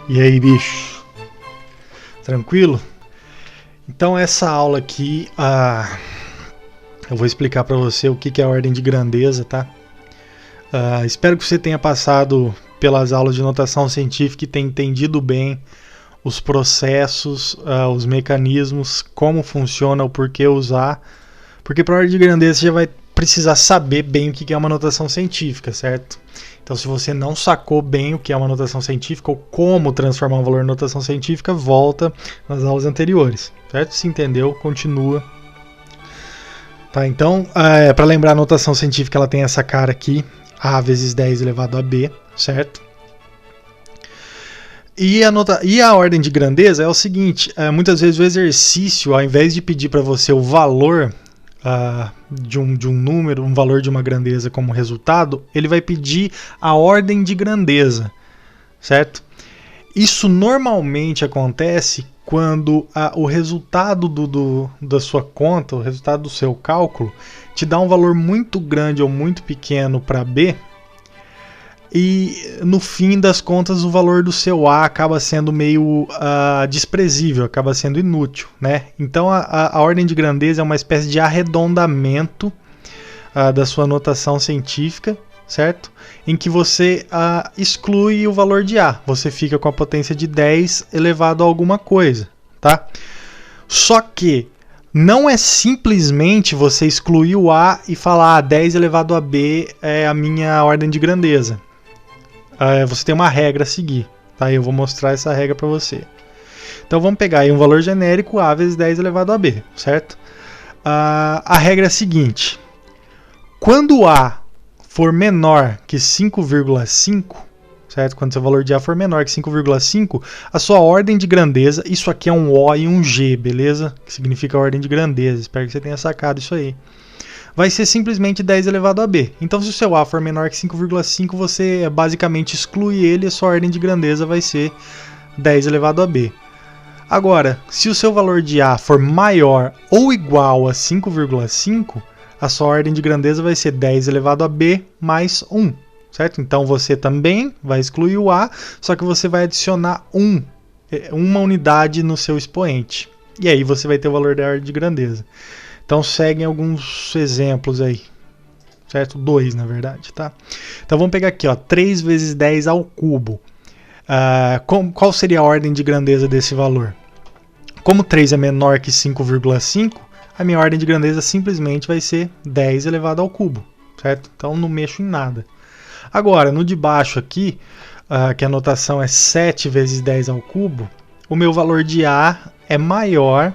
E aí, bicho? Tranquilo? Então essa aula aqui, eu vou explicar para você o que é a ordem de grandeza, tá? Espero que você tenha passado pelas aulas de notação científica e tenha entendido bem os processos, os mecanismos, como funciona, o porquê usar. Porque para a ordem de grandeza você já vai precisar saber bem o que é uma notação científica, certo? Então, se você não sacou bem o que é uma notação científica ou como transformar um valor em notação científica, volta nas aulas anteriores, certo? Se entendeu, continua. Tá, então, para lembrar, a notação científica ela tem essa cara aqui, A vezes 10 elevado a B, certo? E a ordem de grandeza é o seguinte, muitas vezes o exercício, ao invés de pedir para você o valor de um número, um valor de uma grandeza como resultado, ele vai pedir a ordem de grandeza, certo? Isso normalmente acontece quando o resultado da sua conta, o resultado do seu cálculo, te dá um valor muito grande ou muito pequeno para B, e no fim das contas o valor do seu A acaba sendo meio desprezível, acaba sendo inútil, né? Então a ordem de grandeza é uma espécie de arredondamento da sua notação científica, certo? Em que você exclui o valor de A, você fica com a potência de 10 elevado a alguma coisa, tá? Só que não é simplesmente você excluir o A e falar 10 elevado a B é a minha ordem de grandeza. Você tem uma regra a seguir, tá? Eu vou mostrar essa regra para você. Então vamos pegar aí um valor genérico, A vezes 10 elevado a B, certo? A regra é a seguinte: quando A for menor que 5,5, certo? Quando seu valor de A for menor que 5,5, a sua ordem de grandeza, isso aqui é um O e um G, beleza? Que significa ordem de grandeza, espero que você tenha sacado isso aí. Vai ser simplesmente 10 elevado a B. Então, se o seu A for menor que 5,5, você basicamente exclui ele e a sua ordem de grandeza vai ser 10 elevado a B. Agora, se o seu valor de A for maior ou igual a 5,5, a sua ordem de grandeza vai ser 10 elevado a B mais 1, certo? Então, você também vai excluir o A, só que você vai adicionar uma unidade no seu expoente. E aí você vai ter o valor da ordem de grandeza. Então seguem alguns exemplos aí, certo? 2 na verdade, tá? Então vamos pegar aqui, ó, 3 vezes 10 ao cubo. Qual seria a ordem de grandeza desse valor? Como 3 é menor que 5,5, a minha ordem de grandeza simplesmente vai ser 10 elevado ao cubo, certo? Então não mexo em nada. Agora, no de baixo aqui, que a notação é 7 vezes 10 ao cubo, o meu valor de A é maior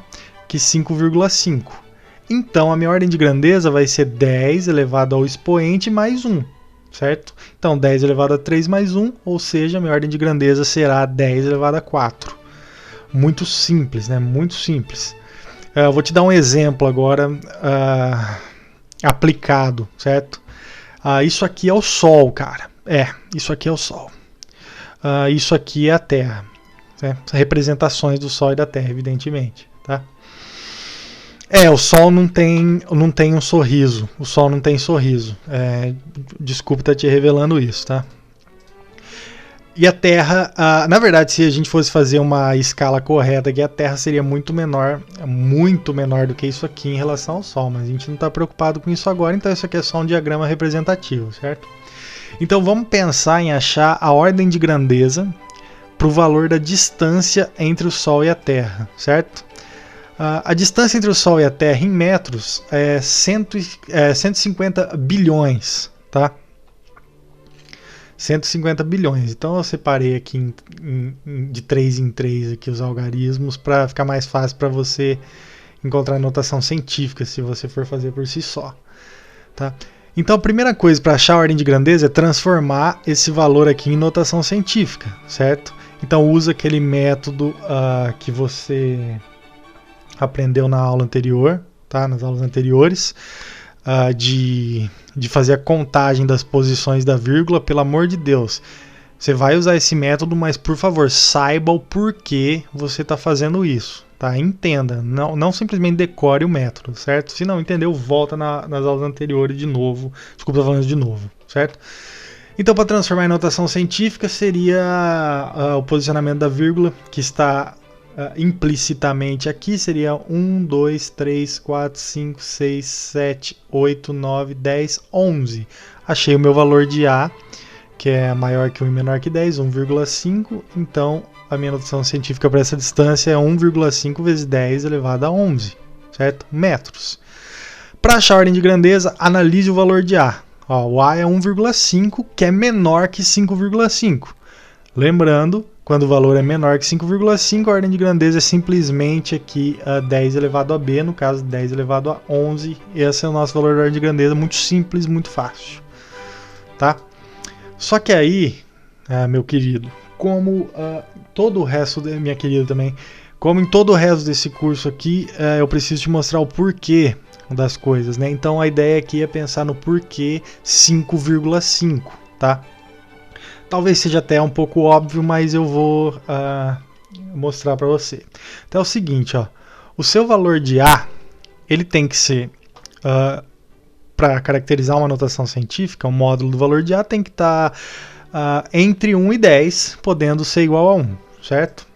que 5,5. Então, a minha ordem de grandeza vai ser 10 elevado ao expoente mais 1, certo? Então, 10 elevado a 3 mais 1, ou seja, a minha ordem de grandeza será 10 elevado a 4. Muito simples, né? Muito simples. Eu vou te dar um exemplo agora aplicado, certo? Isso aqui é o Sol, cara. Isso aqui é o Sol. Isso aqui é a Terra. Certo? Representações do Sol e da Terra, evidentemente, tá? O Sol não tem um sorriso. O Sol não tem sorriso. Desculpa estar te revelando isso, tá? E a Terra, na verdade, se a gente fosse fazer uma escala correta aqui, a Terra seria muito menor do que isso aqui em relação ao Sol. Mas a gente não está preocupado com isso agora, então isso aqui é só um diagrama representativo, certo? Então vamos pensar em achar a ordem de grandeza para o valor da distância entre o Sol e a Terra, certo? A distância entre o Sol e a Terra em metros é 150 bilhões, tá? 150 bilhões. Então eu separei aqui de 3 em 3 aqui os algarismos para ficar mais fácil para você encontrar a notação científica se você for fazer por si só, tá? Então a primeira coisa para achar a ordem de grandeza é transformar esse valor aqui em notação científica, certo? Então usa aquele método que você aprendeu na aula anterior, tá? Nas aulas anteriores, de fazer a contagem das posições da vírgula. Pelo amor de Deus, você vai usar esse método, mas por favor, saiba o porquê você está fazendo isso, tá? Entenda, não simplesmente decore o método, certo? Se não entendeu, volta nas aulas anteriores de novo. Desculpa, estou falando de novo, certo? Então, para transformar em notação científica, seria o posicionamento da vírgula, que está implicitamente aqui, seria 1, 2, 3, 4, 5, 6, 7, 8, 9, 10, 11. Achei o meu valor de A, que é maior que 1 e menor que 10, 1,5. Então, a minha notação científica para essa distância é 1,5 vezes 10 elevado a 11, certo? Metros. Para achar a ordem de grandeza, analise o valor de A. Ó, o A é 1,5, que é menor que 5,5. Lembrando, quando o valor é menor que 5,5, a ordem de grandeza é simplesmente aqui 10 elevado a B, no caso 10 elevado a 11. Esse é o nosso valor da ordem de grandeza, muito simples, muito fácil. Tá? Só que aí, meu querido, como todo o resto, minha querida também, como em todo o resto desse curso aqui, eu preciso te mostrar o porquê das coisas, né? Então a ideia aqui é pensar no porquê 5,5, tá? Talvez seja até um pouco óbvio, mas eu vou mostrar para você. Então é o seguinte, ó, o seu valor de A, ele tem que ser, para caracterizar uma notação científica, o módulo do valor de A tem que estar entre 1 e 10, podendo ser igual a 1, certo?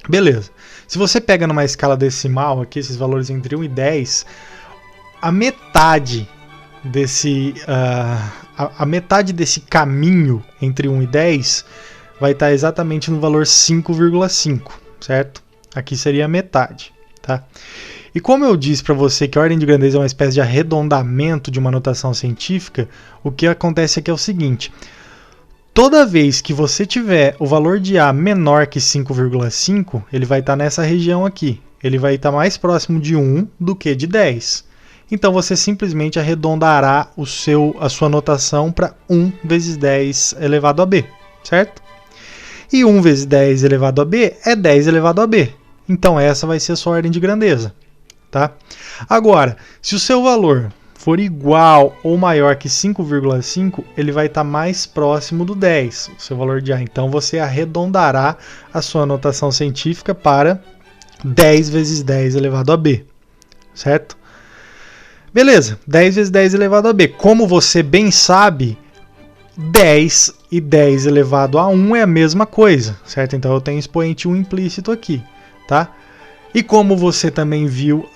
Beleza. Se você pega numa escala decimal aqui, esses valores entre 1 e 10, a metade desse caminho entre 1 e 10 vai estar exatamente no valor 5,5, certo? Aqui seria a metade, tá? E como eu disse para você que a ordem de grandeza é uma espécie de arredondamento de uma notação científica, o que acontece aqui é o seguinte: toda vez que você tiver o valor de A menor que 5,5, ele vai estar nessa região aqui. Ele vai estar mais próximo de 1 do que de 10. Então você simplesmente arredondará a sua notação para 1 vezes 10 elevado a B, certo? E 1 vezes 10 elevado a B é 10 elevado a B. Então essa vai ser a sua ordem de grandeza, tá? Agora, se o seu valor for igual ou maior que 5,5, ele vai estar mais próximo do 10, o seu valor de A. Então você arredondará a sua notação científica para 10 vezes 10 elevado a B, certo? Beleza, 10 vezes 10 elevado a B. Como você bem sabe, 10 e 10 elevado a 1 é a mesma coisa, certo? Então eu tenho expoente 1 implícito aqui, tá? E como você também viu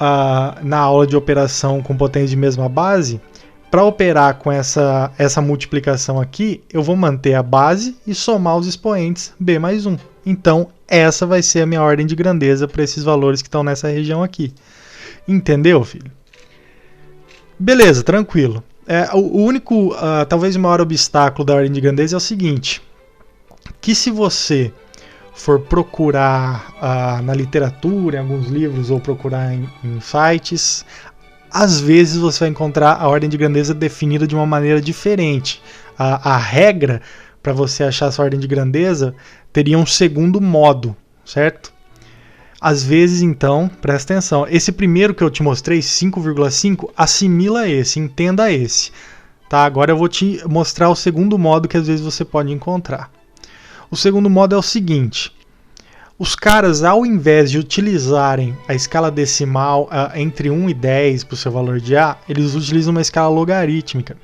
na aula de operação com potência de mesma base, para operar com essa multiplicação aqui, eu vou manter a base e somar os expoentes B mais 1. Então essa vai ser a minha ordem de grandeza para esses valores que estão nessa região aqui. Entendeu, filho? Beleza, tranquilo. O único, talvez o maior obstáculo da ordem de grandeza é o seguinte, que se você for procurar na literatura, em alguns livros, ou procurar em sites, às vezes você vai encontrar a ordem de grandeza definida de uma maneira diferente. A regra para você achar essa ordem de grandeza teria um segundo modo, certo? Às vezes, então, presta atenção, esse primeiro que eu te mostrei, 5,5, assimila esse, entenda esse. Tá? Agora eu vou te mostrar o segundo modo que às vezes você pode encontrar. O segundo modo é o seguinte: os caras, ao invés de utilizarem a escala decimal entre 1 e 10 para o seu valor de A, eles utilizam uma escala logarítmica,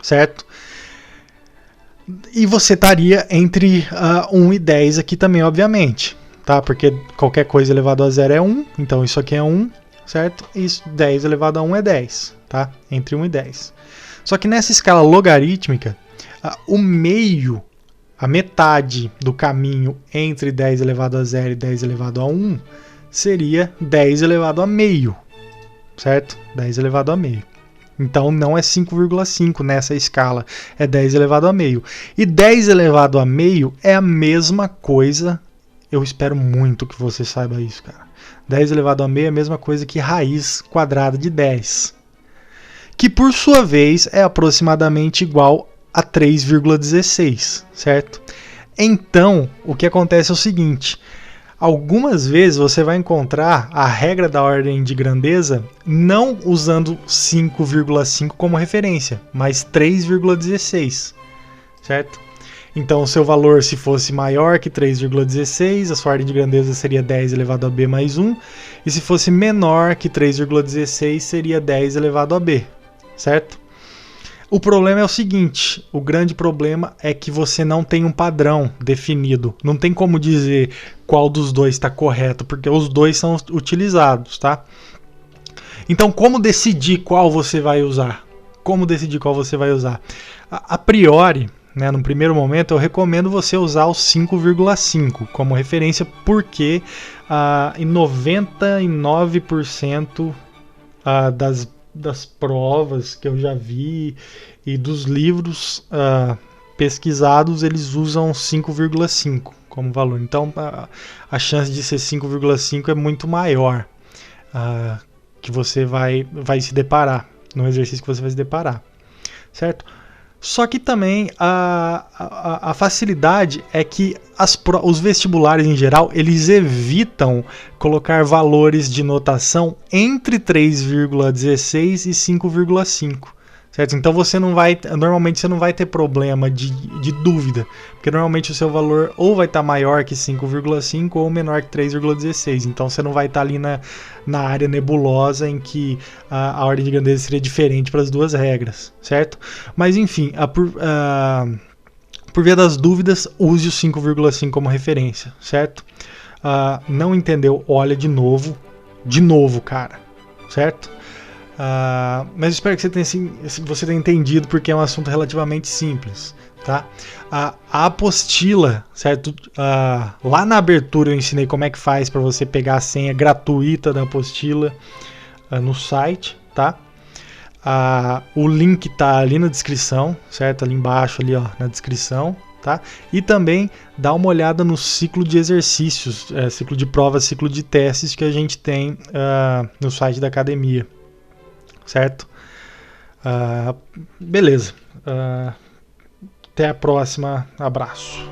certo? E você estaria entre 1 e 10 aqui também, obviamente. Tá? Porque qualquer coisa elevado a 0 é 1, então isso aqui é 1, certo? E 10 elevado a 1 é 10, tá? Entre 1 e 10. Só que nessa escala logarítmica, o meio, a metade do caminho entre 10 elevado a 0 e 10 elevado a 1 seria 10 elevado a meio, certo? 10 elevado a meio. Então não é 5,5 nessa escala, é 10 elevado a meio. E 10 elevado a meio é a mesma coisa. Eu espero muito que você saiba isso, cara. 10 elevado a meio é a mesma coisa que raiz quadrada de 10. Que, por sua vez, é aproximadamente igual a 3,16, certo? Então, o que acontece é o seguinte. Algumas vezes você vai encontrar a regra da ordem de grandeza não usando 5,5 como referência, mas 3,16, certo? Então, o seu valor, se fosse maior que 3,16, a sua ordem de grandeza seria 10 elevado a B mais 1. E se fosse menor que 3,16, seria 10 elevado a B, certo? O problema é o seguinte, o grande problema é que você não tem um padrão definido. Não tem como dizer qual dos dois está correto, porque os dois são utilizados, tá? Então, como decidir qual você vai usar? Como decidir qual você vai usar? A priori, né, no primeiro momento, eu recomendo você usar o 5,5 como referência, porque em 99% das provas que eu já vi e dos livros pesquisados, eles usam 5,5 como valor. Então, a chance de ser 5,5 é muito maior que você vai se deparar, no exercício que você vai se deparar, certo? Só que também a facilidade é que os vestibulares em geral, eles evitam colocar valores de notação entre 3,16 e 5,5, certo? Então normalmente você não vai ter problema de dúvida, porque normalmente o seu valor ou vai estar maior que 5,5 ou menor que 3,16, então você não vai estar ali na área nebulosa em que a ordem de grandeza seria diferente para as duas regras, certo? Mas enfim, por via das dúvidas, use o 5,5 como referência, certo? Não entendeu? Olha de novo, cara, certo? Mas espero que você tenha entendido, porque é um assunto relativamente simples, tá? A apostila, certo? Lá na abertura eu ensinei como é que faz para você pegar a senha gratuita da apostila no site, tá? O link tá ali na descrição, certo? Ali embaixo, ali, ó, na descrição, tá? E também dá uma olhada no ciclo de exercícios, ciclo de provas, ciclo de testes que a gente tem no site da academia, certo? Beleza. Até a próxima. Abraço.